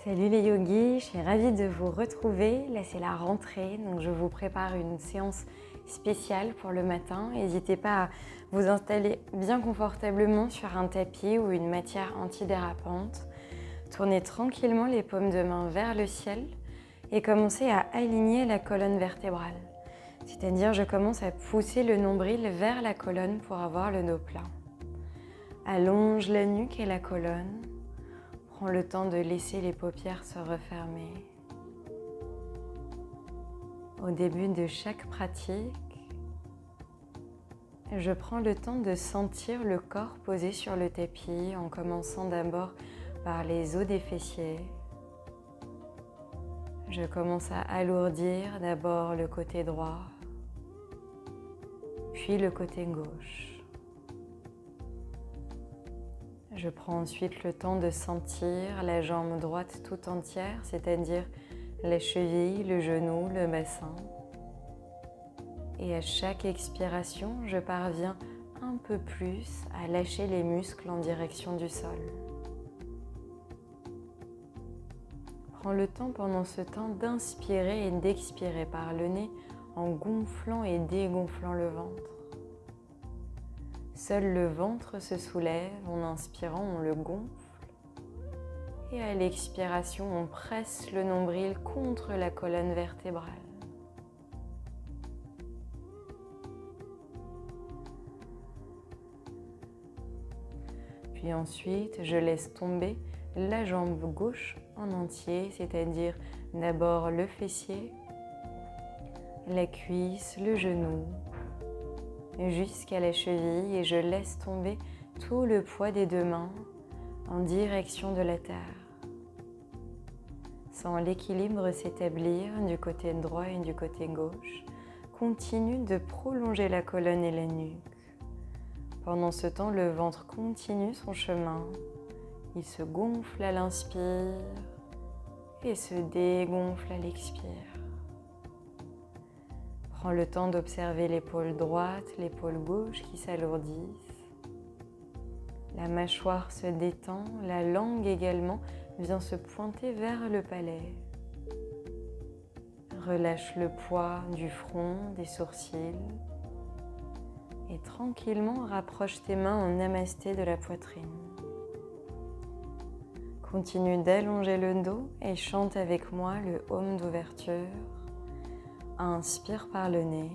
Salut les yogis, je suis ravie de vous retrouver. Là c'est la rentrée, donc je vous prépare une séance spéciale pour le matin. N'hésitez pas à vous installer bien confortablement sur un tapis ou une matière antidérapante. Tournez tranquillement les paumes de main vers le ciel et commencez à aligner la colonne vertébrale. C'est-à-dire je commence à pousser le nombril vers la colonne pour avoir le dos plat. Allonge la nuque et la colonne. Prends le temps de laisser les paupières se refermer. Au début de chaque pratique, je prends le temps de sentir le corps posé sur le tapis en commençant d'abord par les os des fessiers. Je commence à alourdir d'abord le côté droit, puis le côté gauche. Je prends ensuite le temps de sentir la jambe droite tout entière, c'est-à-dire la cheville, le genou, le bassin. Et à chaque expiration, je parviens un peu plus à lâcher les muscles en direction du sol. Prends le temps pendant ce temps d'inspirer et d'expirer par le nez en gonflant et dégonflant le ventre. Seul le ventre se soulève, en inspirant on le gonfle et à l'expiration on presse le nombril contre la colonne vertébrale. Puis ensuite je laisse tomber la jambe gauche en entier, c'est-à-dire d'abord le fessier, la cuisse, le genou, jusqu'à la cheville et je laisse tomber tout le poids des deux mains en direction de la terre. Sans l'équilibre s'établir du côté droit et du côté gauche, continue de prolonger la colonne et la nuque. Pendant ce temps, le ventre continue son chemin. Il se gonfle à l'inspire et se dégonfle à l'expire. Prends le temps d'observer l'épaule droite, l'épaule gauche qui s'alourdissent. La mâchoire se détend, la langue également vient se pointer vers le palais. Relâche le poids du front, des sourcils. Et tranquillement rapproche tes mains en namasté de la poitrine. Continue d'allonger le dos et chante avec moi le Om d'ouverture. Inspire par le nez.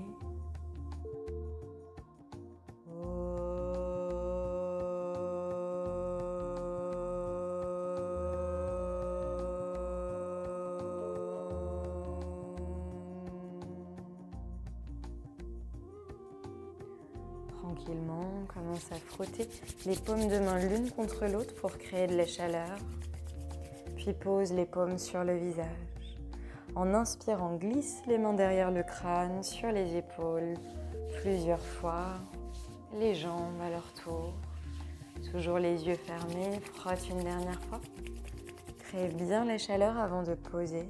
Tranquillement, on commence à frotter les paumes de main l'une contre l'autre pour créer de la chaleur. Puis pose les paumes sur le visage. En inspirant, glisse les mains derrière le crâne, sur les épaules, plusieurs fois, les jambes à leur tour. Toujours les yeux fermés, frotte une dernière fois. Crée bien la chaleur avant de poser.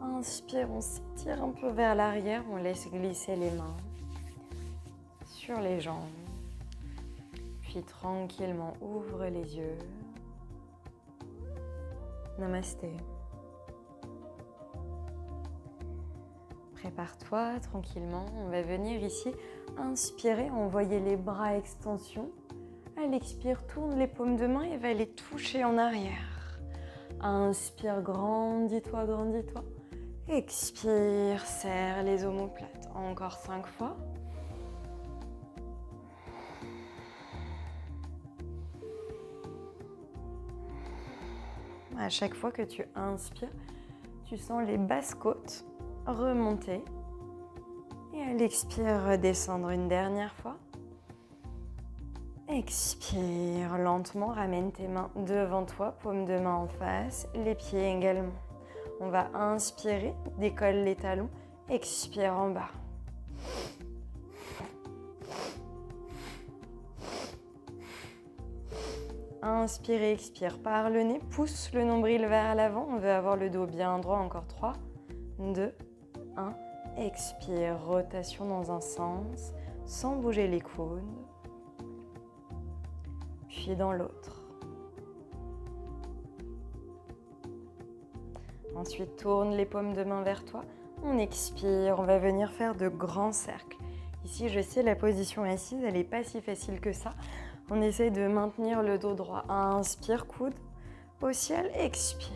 Inspire, on s'étire un peu vers l'arrière, on laisse glisser les mains sur les jambes. Puis tranquillement, ouvre les yeux. Namasté. Prépare-toi tranquillement, on va venir ici inspirer, envoyer les bras extension. À l'expire, tourne les paumes de main et va les toucher en arrière. Inspire, grandis-toi, grandis-toi. Expire, serre les omoplates. Encore 5 fois. À chaque fois que tu inspires, tu sens les basses côtes remonter et à l'expire redescendre une dernière fois. Expire lentement, ramène tes mains devant toi, paume de main en face, les pieds également. On va inspirer, décolle les talons, expire en bas. Inspire et expire par le nez, pousse le nombril vers l'avant, on veut avoir le dos bien droit, encore 3, 2, 1, expire, rotation dans un sens, sans bouger les coudes, puis dans l'autre. Ensuite, tourne les paumes de main vers toi. On expire, on va venir faire de grands cercles. Ici, je sais, la position assise, elle n'est pas si facile que ça. On essaie de maintenir le dos droit. Inspire, coude au ciel, expire.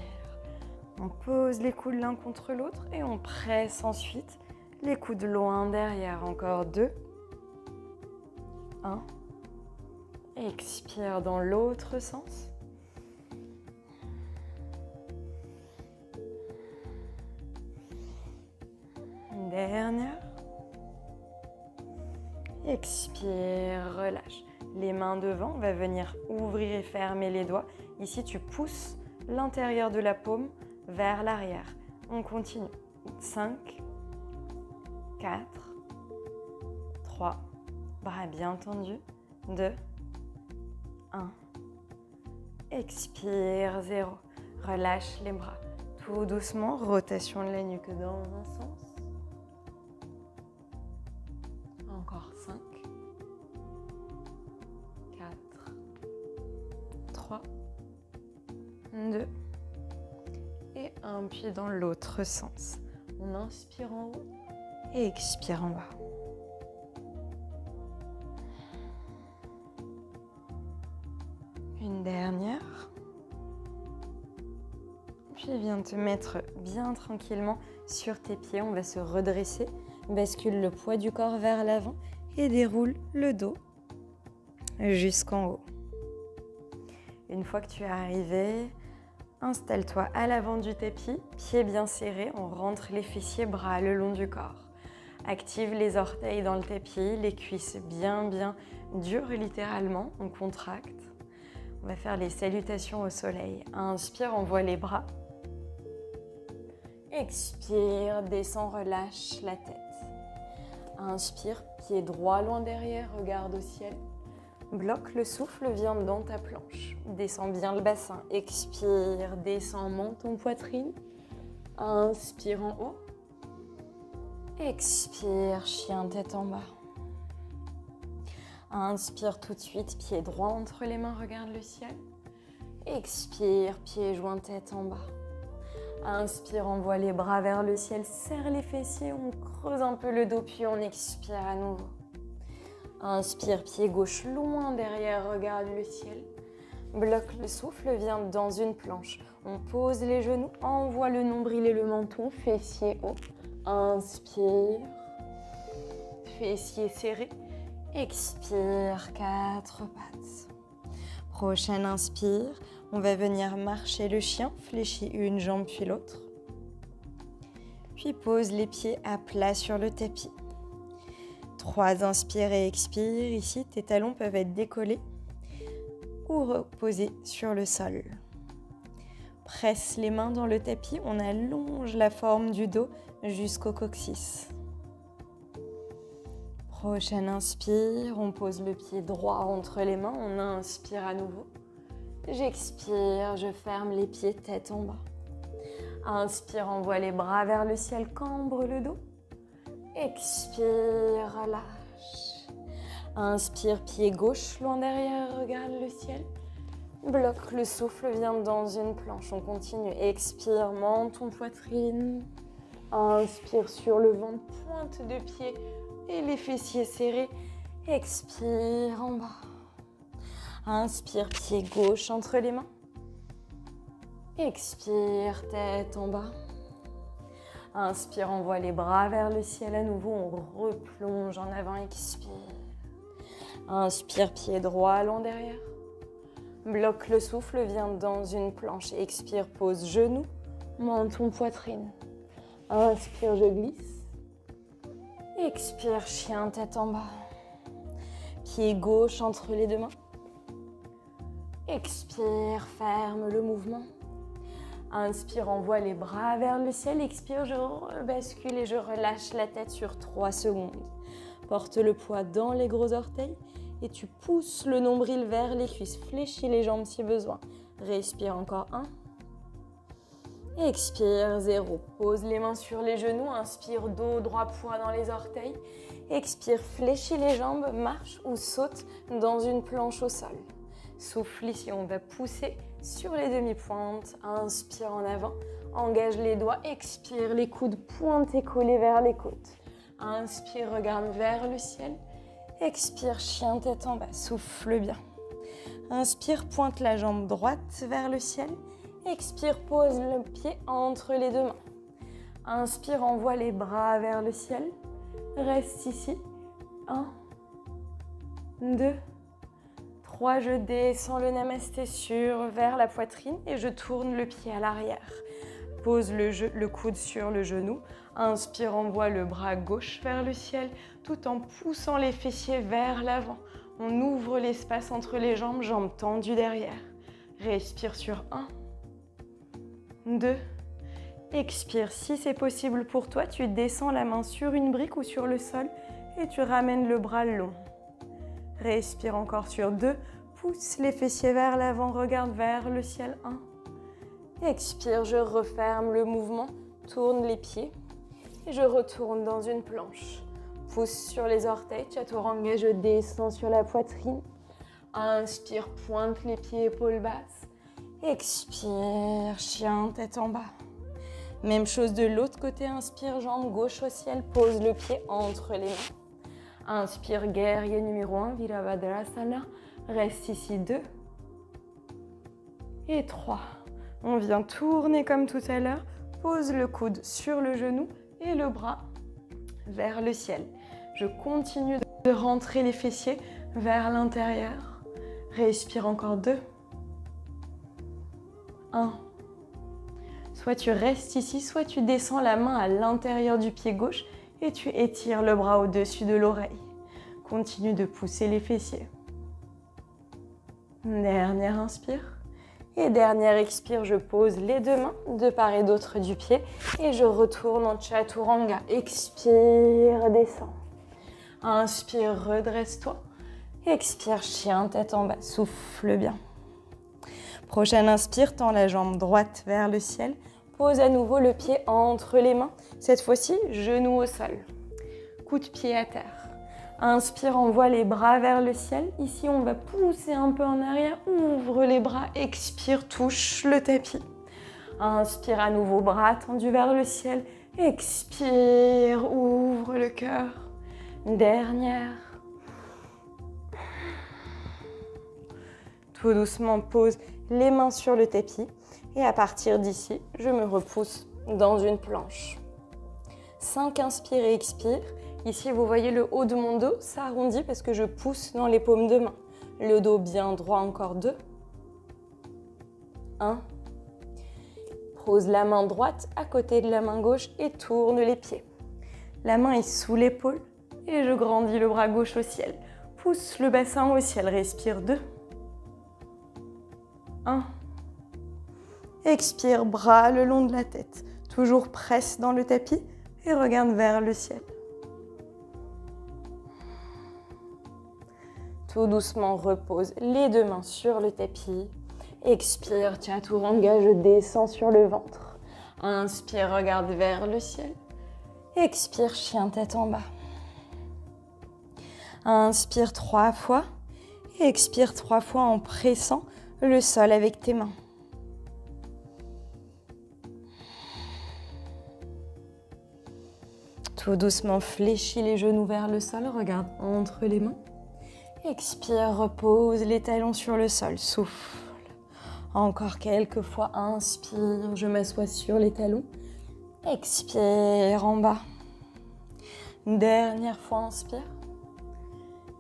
On pose les coudes l'un contre l'autre et on presse ensuite les coudes loin derrière. Encore 2. 1. Expire dans l'autre sens. Une dernière. Expire, relâche. Les mains devant, on va venir ouvrir et fermer les doigts. Ici, tu pousses l'intérieur de la paume vers l'arrière. On continue. 5, 4, 3, bras bien tendus. 2, 1. Expire, 0. Relâche les bras. Tout doucement, rotation de la nuque dans un sens. Encore 5, 4, 3, 2 et 1. Puis dans l'autre sens. On inspire en haut et expire en bas. Une dernière. Puis viens te mettre bien tranquillement sur tes pieds. On va se redresser. Bascule le poids du corps vers l'avant et déroule le dos jusqu'en haut. Une fois que tu es arrivé, installe-toi à l'avant du tapis, pieds bien serrés. On rentre les fessiers, bras le long du corps. Active les orteils dans le tapis, les cuisses bien dures littéralement. On contracte. On va faire les salutations au soleil. Inspire, envoie les bras. Expire, descends, relâche la tête. Inspire, pied droit loin derrière, regarde au ciel. Bloque le souffle, viens dans ta planche. Descends bien le bassin. Expire, descends, menton, poitrine. Inspire en haut. Expire, chien, tête en bas. Inspire tout de suite, pied droit entre les mains, regarde le ciel. Expire, pied joint, tête en bas. Inspire, envoie les bras vers le ciel, serre les fessiers, on creuse un peu le dos, puis on expire à nouveau. Inspire, pied gauche loin derrière, regarde le ciel. Bloque le souffle, viens dans une planche. On pose les genoux, envoie le nombril et le menton, fessiers haut. Inspire, fessiers serrés. Expire, 4 pattes. Prochaine inspire, on va venir marcher le chien, fléchis une jambe puis l'autre. Puis pose les pieds à plat sur le tapis. 3 inspire et expire. Ici, tes talons peuvent être décollés ou reposés sur le sol. Presse les mains dans le tapis, on allonge la forme du dos jusqu'au coccyx. Prochaine inspire, on pose le pied droit entre les mains, on inspire à nouveau. J'expire, je ferme les pieds tête en bas. Inspire, envoie les bras vers le ciel, cambre le dos. Expire, relâche. Inspire, pied gauche loin derrière, regarde le ciel. Bloque le souffle, viens dans une planche, on continue. Expire, menton, poitrine. Inspire sur le ventre, pointe de pied et les fessiers serrés. Expire en bas. Inspire, pied gauche entre les mains. Expire, tête en bas. Inspire, envoie les bras vers le ciel à nouveau. On replonge en avant, expire. Inspire, pied droit long derrière. Bloque le souffle, viens dans une planche. Expire, pose genou, menton, poitrine. Inspire, je glisse. Expire, chien, tête en bas. Pied gauche entre les deux mains. Expire, ferme le mouvement. Inspire, envoie les bras vers le ciel. Expire, je bascule et je relâche la tête sur 3 secondes. Porte le poids dans les gros orteils et tu pousses le nombril vers les cuisses. Fléchis les jambes si besoin. Respire encore 1. Expire, 0. Pose les mains sur les genoux. Inspire, dos droit, poids dans les orteils. Expire, fléchis les jambes, marche ou saute dans une planche au sol. Souffle ici, on va pousser sur les demi-pointes. Inspire en avant, engage les doigts, expire, les coudes pointés collés vers les côtes. Inspire, regarde vers le ciel. Expire, chien tête en bas, souffle bien. Inspire, pointe la jambe droite vers le ciel. Expire, pose le pied entre les deux mains. Inspire, envoie les bras vers le ciel. Reste ici. 1, 2, 3. Je descends le namasté vers la poitrine et je tourne le pied à l'arrière. Pose le coude sur le genou. Inspire, envoie le bras gauche vers le ciel tout en poussant les fessiers vers l'avant. On ouvre l'espace entre les jambes, jambes tendues derrière. Respire sur 1, 2. Expire. Si c'est possible pour toi, tu descends la main sur une brique ou sur le sol et tu ramènes le bras long. Respire encore sur 2. Pousse les fessiers vers l'avant, regarde vers le ciel. 1. Expire, je referme le mouvement, tourne les pieds et je retourne dans une planche. Pousse sur les orteils, chaturanga, je descends sur la poitrine. Inspire, pointe les pieds, épaules basses. Expire, chien, tête en bas. Même chose de l'autre côté, inspire, jambe gauche au ciel, pose le pied entre les mains. Inspire, guerrier numéro 1, Virabhadrasana. Reste ici 2 et 3. On vient tourner comme tout à l'heure. Pose le coude sur le genou et le bras vers le ciel. Je continue de rentrer les fessiers vers l'intérieur. Respire encore 2. 1. Soit tu restes ici, soit tu descends la main à l'intérieur du pied gauche et tu étires le bras au-dessus de l'oreille. Continue de pousser les fessiers. Dernière inspire. Et dernière expire, je pose les deux mains de part et d'autre du pied et je retourne en chaturanga. Expire, descends. Inspire, redresse-toi. Expire, chien, tête en bas, souffle bien. Prochaine inspire, tends la jambe droite vers le ciel. Pose à nouveau le pied entre les mains. Cette fois-ci, genou au sol. Coup de pied à terre. Inspire, envoie les bras vers le ciel. Ici, on va pousser un peu en arrière. Ouvre les bras. Expire, touche le tapis. Inspire à nouveau, bras tendus vers le ciel. Expire, ouvre le cœur. Dernière. Tout doucement, pose les mains sur le tapis. Et à partir d'ici, je me repousse dans une planche. 5, inspire et expire. Ici, vous voyez le haut de mon dos s'arrondit parce que je pousse dans les paumes de main. Le dos bien droit, encore 2. 1. Pose la main droite à côté de la main gauche et tourne les pieds. La main est sous l'épaule et je grandis le bras gauche au ciel. Pousse le bassin au ciel, respire 2. 1. Expire, bras le long de la tête. Toujours presse dans le tapis et regarde vers le ciel. Tout doucement, repose les deux mains sur le tapis. Expire, chaturanga, je descends sur le ventre. Inspire, regarde vers le ciel. Expire, chien tête en bas. Inspire 3 fois. Expire 3 fois en pressant le sol avec tes mains. Tout doucement, fléchis les genoux vers le sol, regarde entre les mains. Expire, repose les talons sur le sol, souffle. Encore quelques fois, inspire, je m'assois sur les talons. Expire en bas. Dernière fois, inspire.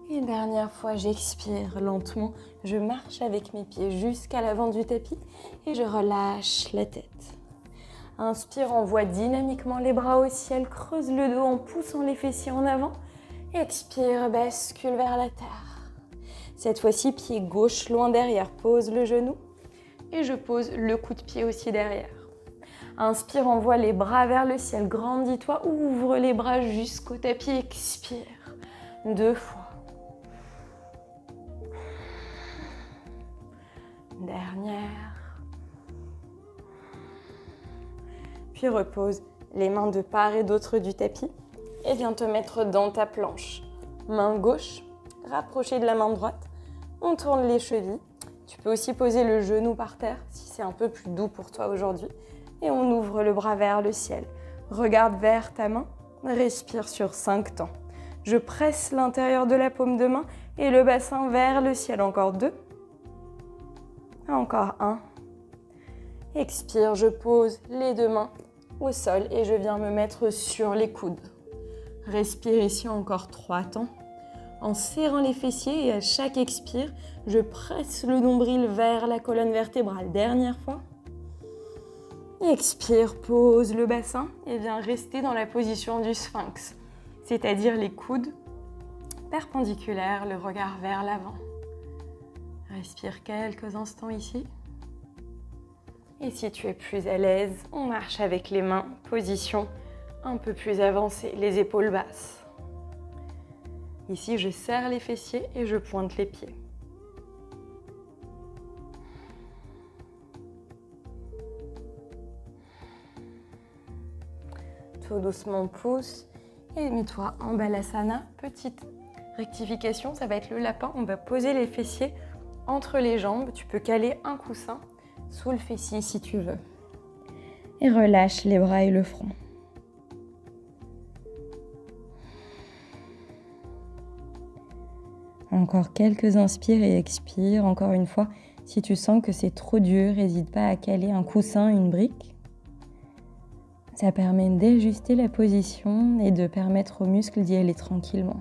Et dernière fois, j'expire lentement. Je marche avec mes pieds jusqu'à l'avant du tapis et je relâche la tête. Inspire, envoie dynamiquement les bras au ciel, creuse le dos en poussant les fessiers en avant. Expire, bascule vers la terre. Cette fois-ci, pied gauche loin derrière, pose le genou et je pose le coup de pied aussi derrière. Inspire, envoie les bras vers le ciel, grandis-toi, ouvre les bras jusqu'au tapis, expire. 2 fois. Dernière. Puis repose les mains de part et d'autre du tapis et viens te mettre dans ta planche. Main gauche, rapprochée de la main droite. On tourne les chevilles. Tu peux aussi poser le genou par terre si c'est un peu plus doux pour toi aujourd'hui. Et on ouvre le bras vers le ciel. Regarde vers ta main, respire sur 5 temps. Je presse l'intérieur de la paume de main et le bassin vers le ciel. Encore 2. Encore 1. Expire, je pose les 2 mains au sol et je viens me mettre sur les coudes. Respire ici encore 3 temps. En serrant les fessiers et à chaque expire, je presse le nombril vers la colonne vertébrale. Dernière fois. Expire, pose le bassin et viens rester dans la position du sphinx, c'est-à-dire les coudes perpendiculaires, le regard vers l'avant. Respire quelques instants ici. Et si tu es plus à l'aise, on marche avec les mains, position un peu plus avancée, les épaules basses. Ici, je serre les fessiers et je pointe les pieds. Tout doucement, pousse et mets-toi en Balasana. Petite rectification, ça va être le lapin. On va poser les fessiers entre les jambes. Tu peux caler un coussin sous le fessier si tu veux. Et relâche les bras et le front. Encore quelques inspires et expires. Encore une fois, si tu sens que c'est trop dur, n'hésite pas à caler un coussin, une brique. Ça permet d'ajuster la position et de permettre aux muscles d'y aller tranquillement.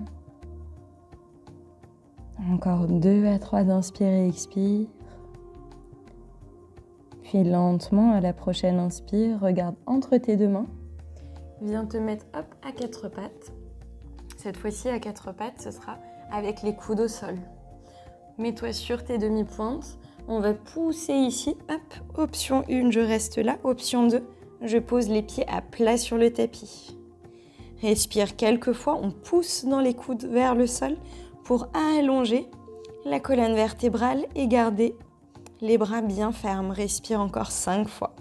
Encore 2 à 3 inspires et expire. Puis lentement, à la prochaine inspire, regarde entre tes 2 mains. Viens te mettre hop, à 4 pattes. Cette fois-ci, à 4 pattes, ce sera avec les coudes au sol. Mets-toi sur tes demi-pointes. On va pousser ici. Hop, option 1, je reste là. Option 2, je pose les pieds à plat sur le tapis. Respire quelques fois. On pousse dans les coudes vers le sol pour allonger la colonne vertébrale et garder les bras bien fermes. Respire encore 5 fois.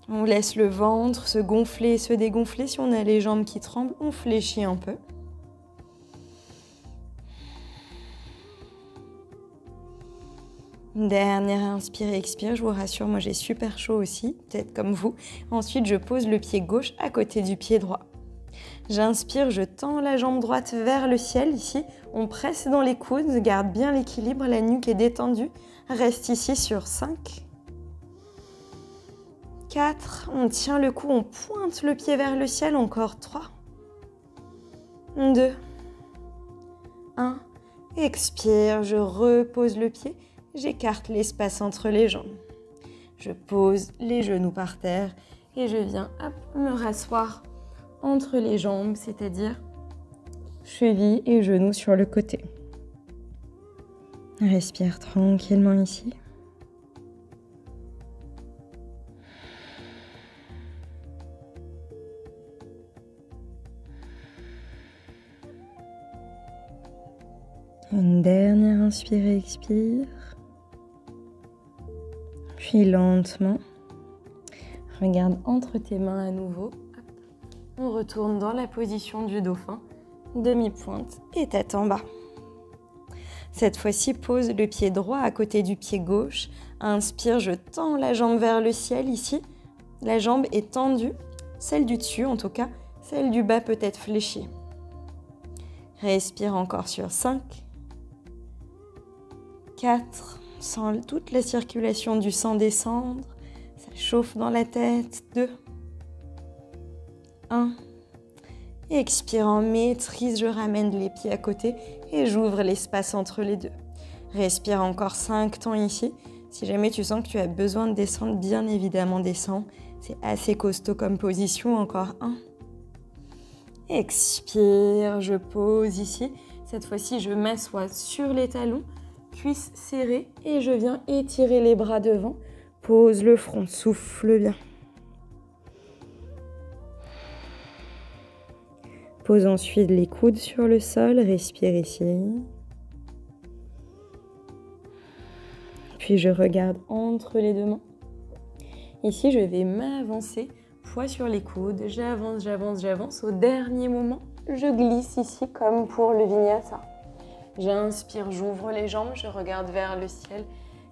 On laisse le ventre se gonfler et se dégonfler. Si on a les jambes qui tremblent, on fléchit un peu. Dernière inspire et expire, je vous rassure, moi j'ai super chaud aussi, peut-être comme vous. Ensuite, je pose le pied gauche à côté du pied droit. J'inspire, je tends la jambe droite vers le ciel ici. On presse dans les coudes, garde bien l'équilibre, la nuque est détendue. Reste ici sur 5. 4, on tient le cou, on pointe le pied vers le ciel, encore 3. 2. 1. Expire, je repose le pied. J'écarte l'espace entre les jambes. Je pose les genoux par terre et je viens me rasseoir entre les jambes, c'est-à-dire cheville et genoux sur le côté. Respire tranquillement ici. Une dernière inspire et expire. Puis lentement, regarde entre tes mains à nouveau. On retourne dans la position du dauphin, demi-pointe et tête en bas. Cette fois-ci, pose le pied droit à côté du pied gauche. Inspire, je tends la jambe vers le ciel ici. La jambe est tendue, celle du dessus en tout cas, celle du bas peut être fléchie. Respire encore sur 5. 4. Sens toute la circulation du sang descendre. Ça chauffe dans la tête. 2. 1. Expire en maîtrise, je ramène les pieds à côté et j'ouvre l'espace entre les deux. Respire encore 5 temps ici. Si jamais tu sens que tu as besoin de descendre, bien évidemment descends. C'est assez costaud comme position. Encore 1. Expire, je pose ici. Cette fois-ci, je m'assois sur les talons. Cuisses serrées et je viens étirer les bras devant. Pose le front, souffle bien. Pose ensuite les coudes sur le sol, respire ici. Puis je regarde entre les 2 mains. Ici, je vais m'avancer, poids sur les coudes. J'avance, j'avance, j'avance. Au dernier moment, je glisse ici comme pour le vinyasa. J'inspire, j'ouvre les jambes, je regarde vers le ciel.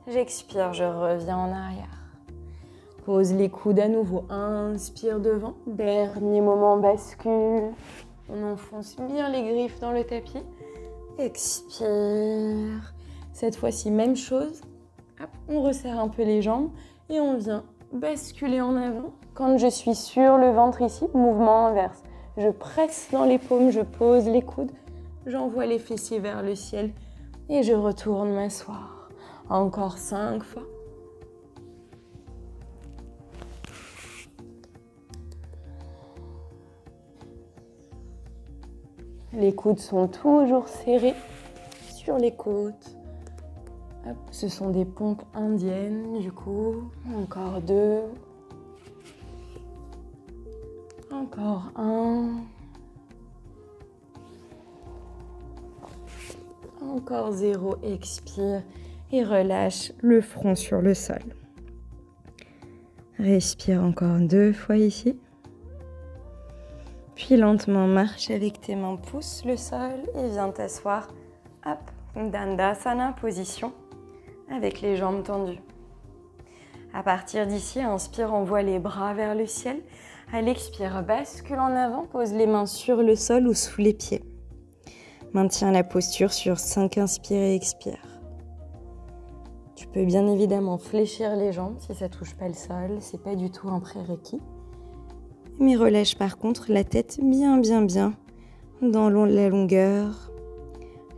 J'expire, je reviens en arrière. Pose les coudes à nouveau. Inspire devant. Dernier moment, bascule. On enfonce bien les griffes dans le tapis. Expire. Cette fois-ci, même chose. Hop, on resserre un peu les jambes et on vient basculer en avant. Quand je suis sur le ventre ici, mouvement inverse. Je presse dans les paumes, je pose les coudes. J'envoie les fessiers vers le ciel et je retourne m'asseoir. Encore 5 fois. Les coudes sont toujours serrés sur les côtes. Hop, ce sont des pompes indiennes du coup. Encore 2. Encore 1. Encore 0. Expire et relâche le front sur le sol. Respire encore 2 fois ici. Puis lentement marche avec tes mains, pousse le sol et viens t'asseoir. Hop, Dandasana, position avec les jambes tendues. À partir d'ici, inspire, envoie les bras vers le ciel. À l'expire, bascule en avant, pose les mains sur le sol ou sous les pieds. Maintiens la posture sur 5 inspire et expire. Tu peux bien évidemment fléchir les jambes si ça ne touche pas le sol, c'est pas du tout un prérequis. Mais relâche par contre la tête bien dans la longueur,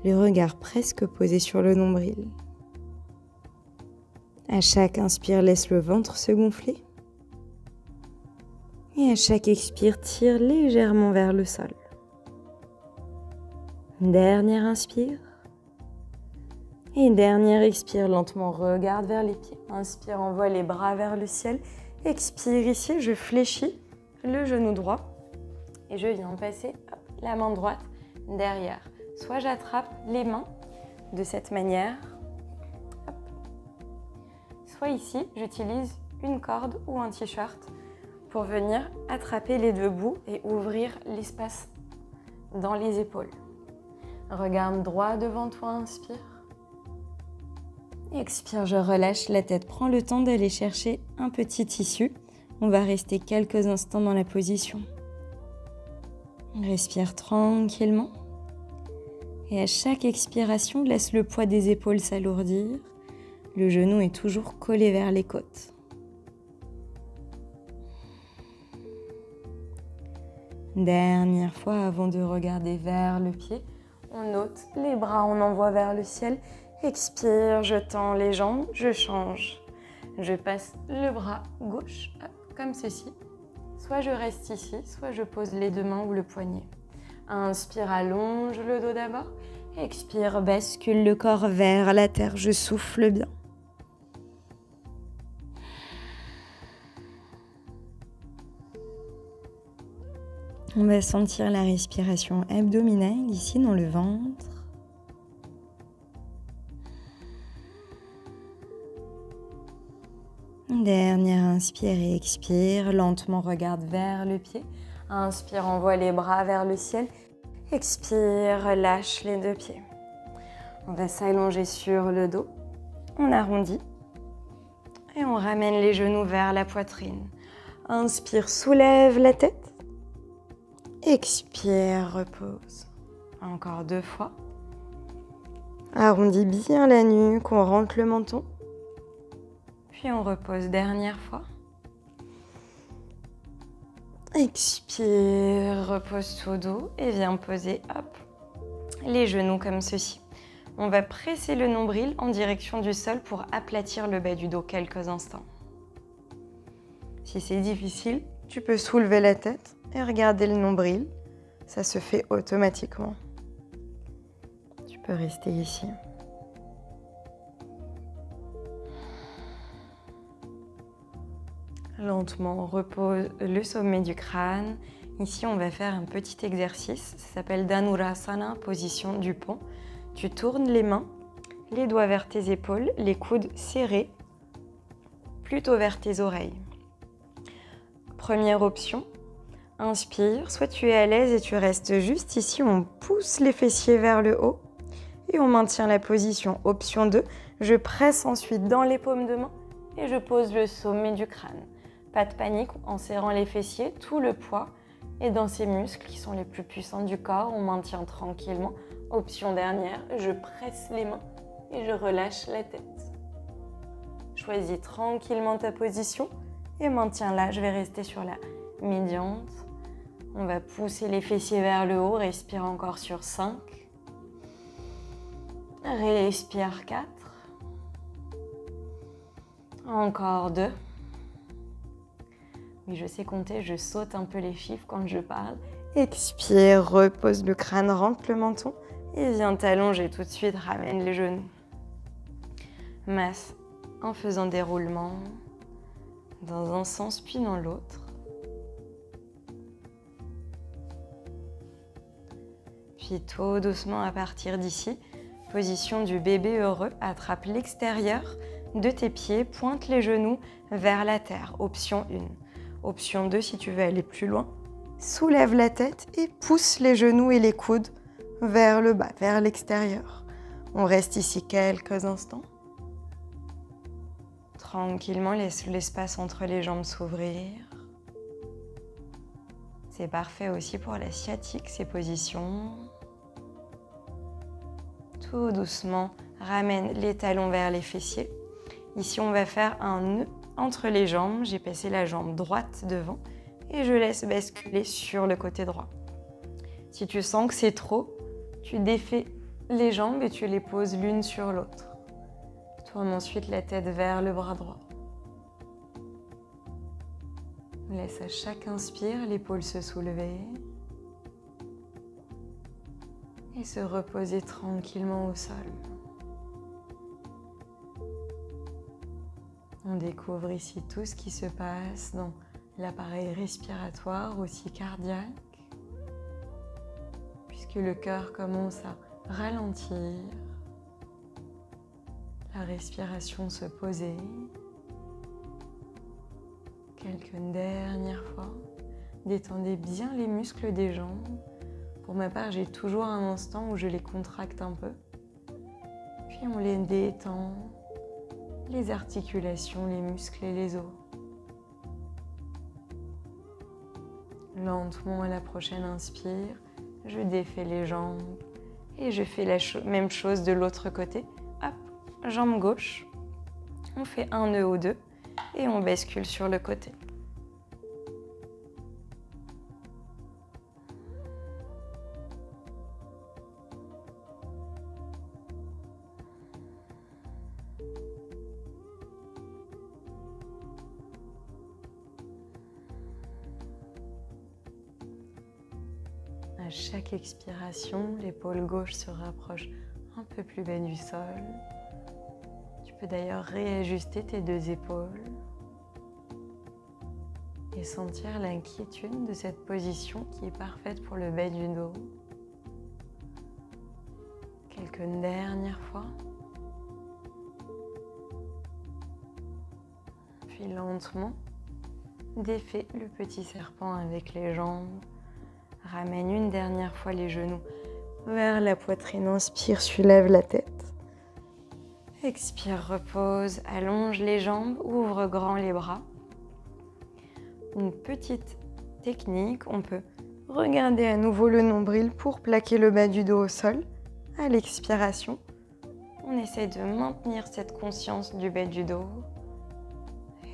le regard presque posé sur le nombril. À chaque inspire, laisse le ventre se gonfler. Et à chaque expire, tire légèrement vers le sol. Dernière inspire. Et dernière expire, lentement regarde vers les pieds. Inspire, envoie les bras vers le ciel. Expire ici, je fléchis le genou droit et je viens passer la main droite derrière. Soit j'attrape les mains de cette manière, hop. Soit ici, j'utilise une corde ou un t-shirt pour venir attraper les deux bouts et ouvrir l'espace dans les épaules. Regarde droit devant toi, inspire. Expire, je relâche la tête. Prends le temps d'aller chercher un petit tissu. On va rester quelques instants dans la position. Respire tranquillement. Et à chaque expiration, laisse le poids des épaules s'alourdir. Le genou est toujours collé vers les côtes. Dernière fois avant de regarder vers le pied. On ôte les bras, on envoie vers le ciel. Expire, je tends les jambes, je change. Je passe le bras gauche, comme ceci. Soit je reste ici, soit je pose les deux mains ou le poignet. Inspire, allonge le dos d'abord. Expire, bascule le corps vers la terre, je souffle bien. On va sentir la respiration abdominale ici dans le ventre. Dernière inspire et expire, lentement regarde vers le pied. Inspire, envoie les bras vers le ciel. Expire, lâche les deux pieds. On va s'allonger sur le dos. On arrondit et on ramène les genoux vers la poitrine. Inspire, soulève la tête. Expire, repose. Encore 2 fois. Arrondis bien la nuque, on rentre le menton. Puis on repose dernière fois. Expire, repose tout dos et viens poser les genoux comme ceci. On va presser le nombril en direction du sol pour aplatir le bas du dos quelques instants. Si c'est difficile, tu peux soulever la tête et regarder le nombril. Ça se fait automatiquement. Tu peux rester ici. Lentement, on repose le sommet du crâne. Ici, on va faire un petit exercice. Ça s'appelle Dhanurasana, position du pont. Tu tournes les mains, les doigts vers tes épaules, les coudes serrés, plutôt vers tes oreilles. Première option, inspire. Soit tu es à l'aise et tu restes juste ici. On pousse les fessiers vers le haut et on maintient la position. Option 2, je presse ensuite dans les paumes de main et je pose le sommet du crâne. Pas de panique, en serrant les fessiers, tout le poids est dans ces muscles qui sont les plus puissants du corps. On maintient tranquillement. Option dernière, je presse les mains et je relâche la tête. Choisis tranquillement ta position et maintiens-la. Je vais rester sur la médiante. On va pousser les fessiers vers le haut. Respire encore sur 5. Respire 4. Encore 2. Oui, je sais compter, je saute un peu les chiffres quand je parle. Expire, repose le crâne, rentre le menton et viens t'allonger tout de suite, ramène les genoux. Masse en faisant des roulements dans un sens puis dans l'autre. Puis tout doucement à partir d'ici, position du bébé heureux, attrape l'extérieur de tes pieds, pointe les genoux vers la terre. Option 1. Option 2, si tu veux aller plus loin, soulève la tête et pousse les genoux et les coudes vers le bas, vers l'extérieur. On reste ici quelques instants. Tranquillement, laisse l'espace entre les jambes s'ouvrir. C'est parfait aussi pour la sciatique, ces positions. Tout doucement, ramène les talons vers les fessiers. Ici, on va faire un nœud entre les jambes. J'ai passé la jambe droite devant et je laisse basculer sur le côté droit. Si tu sens que c'est trop, tu défais les jambes et tu les poses l'une sur l'autre. Tourne ensuite la tête vers le bras droit. Laisse à chaque inspire l'épaule se soulever et se reposer tranquillement au sol. On découvre ici tout ce qui se passe dans l'appareil respiratoire, aussi cardiaque, puisque le cœur commence à ralentir, la respiration se poser. Quelques dernières fois, détendez bien les muscles des jambes. Pour ma part, j'ai toujours un instant où je les contracte un peu, puis on les détend. Les articulations, les muscles et les os. Lentement à la prochaine inspire, je défais les jambes et je fais la même chose de l'autre côté. Hop, jambe gauche, on fait un nœud ou deux et on bascule sur le côté. À chaque expiration, l'épaule gauche se rapproche un peu plus bas du sol. Tu peux d'ailleurs réajuster tes deux épaules et sentir l'inquiétude de cette position qui est parfaite pour le bas du dos. Quelques dernières fois. Puis lentement, défais le petit serpent avec les jambes. Ramène une dernière fois les genoux vers la poitrine. Inspire, soulève la tête. Expire, repose, allonge les jambes, ouvre grand les bras. Une petite technique, on peut regarder à nouveau le nombril pour plaquer le bas du dos au sol. À l'expiration, on essaie de maintenir cette conscience du bas du dos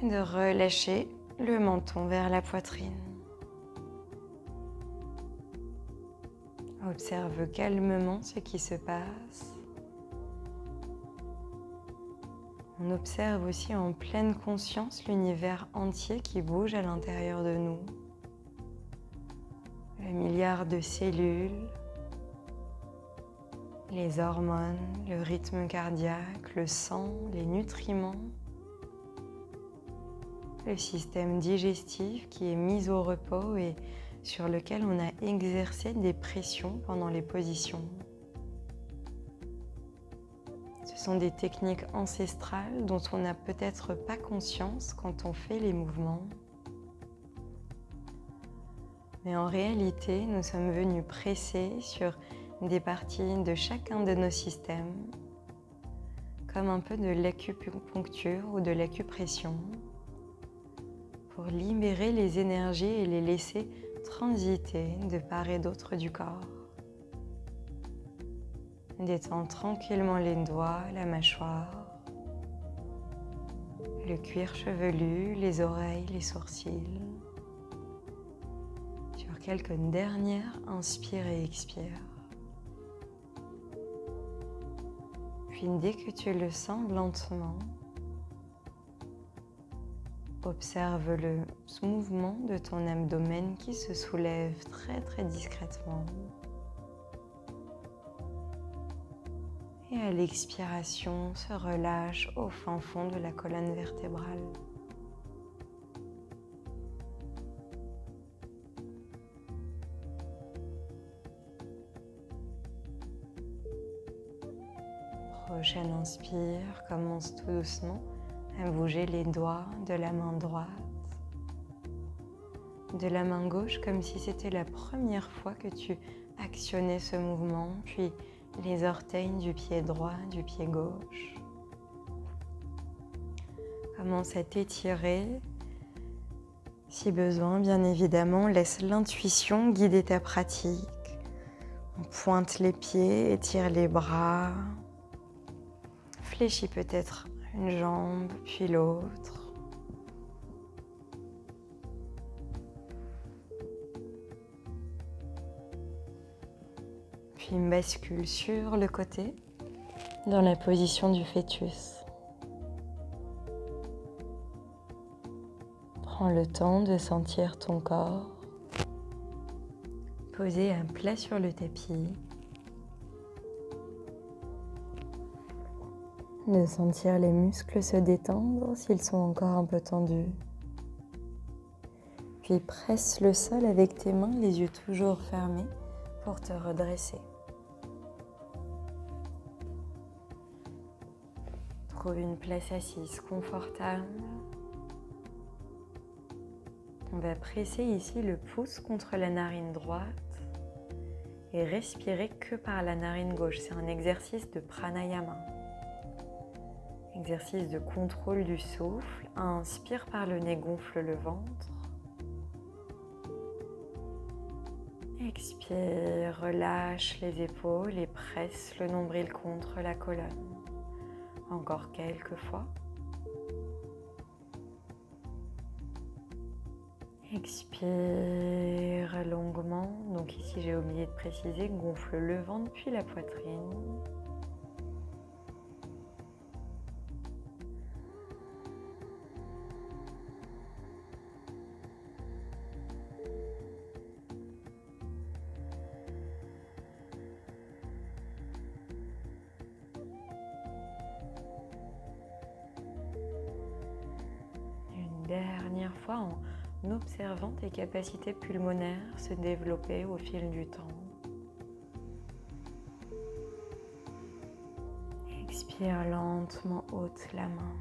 et de relâcher le menton vers la poitrine. Observe calmement ce qui se passe. On observe aussi en pleine conscience l'univers entier qui bouge à l'intérieur de nous. Le milliard de cellules, les hormones, le rythme cardiaque, le sang, les nutriments, le système digestif qui est mis au repos et sur lequel on a exercé des pressions pendant les positions. Ce sont des techniques ancestrales dont on n'a peut-être pas conscience quand on fait les mouvements. Mais en réalité, nous sommes venus presser sur des parties de chacun de nos systèmes, comme un peu de l'acupuncture ou de l'acupression, pour libérer les énergies et les laisser transiter de part et d'autre du corps. Détends tranquillement les doigts, la mâchoire, le cuir chevelu, les oreilles, les sourcils. Sur quelques dernières, inspire et expire. Puis dès que tu le sens lentement, observe le mouvement de ton abdomen qui se soulève très discrètement. Et à l'expiration, se relâche au fin fond de la colonne vertébrale. Prochaine inspire, commence tout doucement à bouger les doigts de la main droite, de la main gauche comme si c'était la première fois que tu actionnais ce mouvement, puis les orteils du pied droit, du pied gauche. Commence à t'étirer. Si besoin, bien évidemment, laisse l'intuition guider ta pratique. On pointe les pieds, étire les bras. Fléchis peut-être une jambe, puis l'autre. Puis bascule sur le côté, dans la position du fœtus. Prends le temps de sentir ton corps posé à plat sur le tapis. De sentir les muscles se détendre s'ils sont encore un peu tendus. Puis presse le sol avec tes mains, les yeux toujours fermés, pour te redresser. Trouve une place assise confortable. On va presser ici le pouce contre la narine droite et respirer que par la narine gauche. C'est un exercice de pranayama. Exercice de contrôle du souffle. Inspire par le nez, gonfle le ventre. Expire, relâche les épaules et presse le nombril contre la colonne. Encore quelques fois. Expire longuement. Donc ici, j'ai oublié de préciser, gonfle le ventre puis la poitrine. Dernière fois en observant tes capacités pulmonaires se développer au fil du temps. Expire lentement, ôte la main.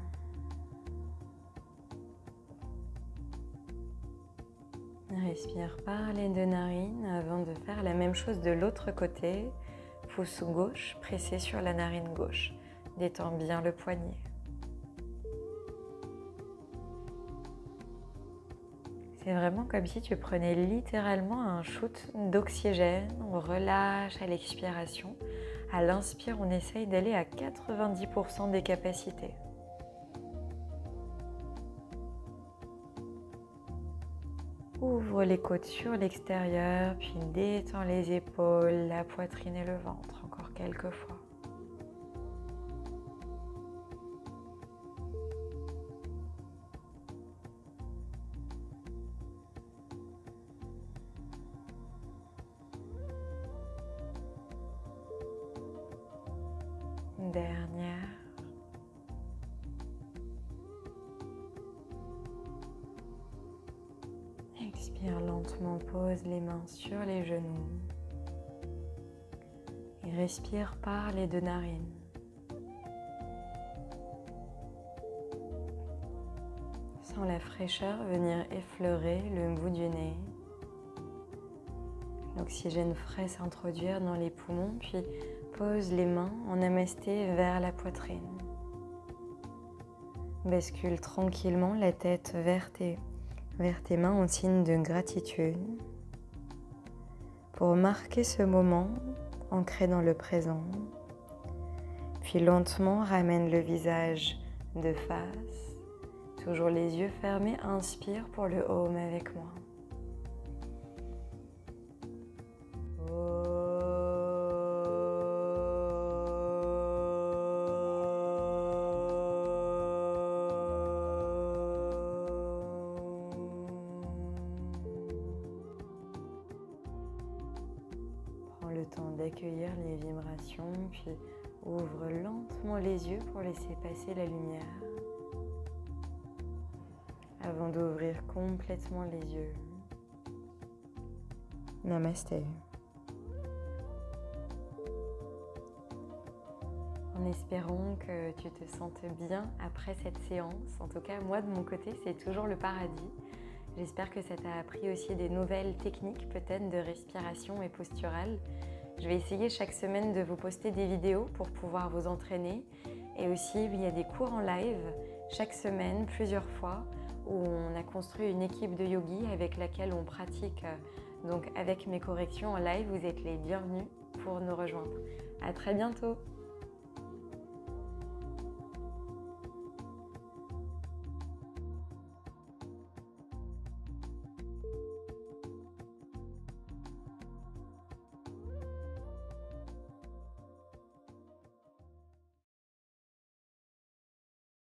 Respire par les deux narines avant de faire la même chose de l'autre côté. Pouce gauche pressé sur la narine gauche. Détends bien le poignet. C'est vraiment comme si tu prenais littéralement un shoot d'oxygène. On relâche à l'expiration. À l'inspire, on essaye d'aller à 90% des capacités. Ouvre les côtes sur l'extérieur, puis détends les épaules, la poitrine et le ventre. Encore quelques fois. Dernière. Expire lentement, pose les mains sur les genoux et respire par les deux narines. Sens la fraîcheur venir effleurer le bout du nez, L'oxygène frais s'introduire dans les poumons, puis pose les mains en namasté vers la poitrine. Bascule tranquillement la tête vers tes mains en signe de gratitude. Pour marquer ce moment, ancré dans le présent. Puis lentement ramène le visage de face. Toujours les yeux fermés, inspire pour le Om avec moi. Prends le temps d'accueillir les vibrations, puis ouvre lentement les yeux pour laisser passer la lumière. Avant d'ouvrir complètement les yeux. Namasté. En espérant que tu te sentes bien après cette séance. En tout cas, moi de mon côté, c'est toujours le paradis. J'espère que ça t'a appris aussi des nouvelles techniques peut-être de respiration et posturale. Je vais essayer chaque semaine de vous poster des vidéos pour pouvoir vous entraîner. Et aussi, il y a des cours en live chaque semaine, plusieurs fois, où on a construit une équipe de yogis avec laquelle on pratique. Donc avec mes corrections en live, vous êtes les bienvenus pour nous rejoindre. À très bientôt!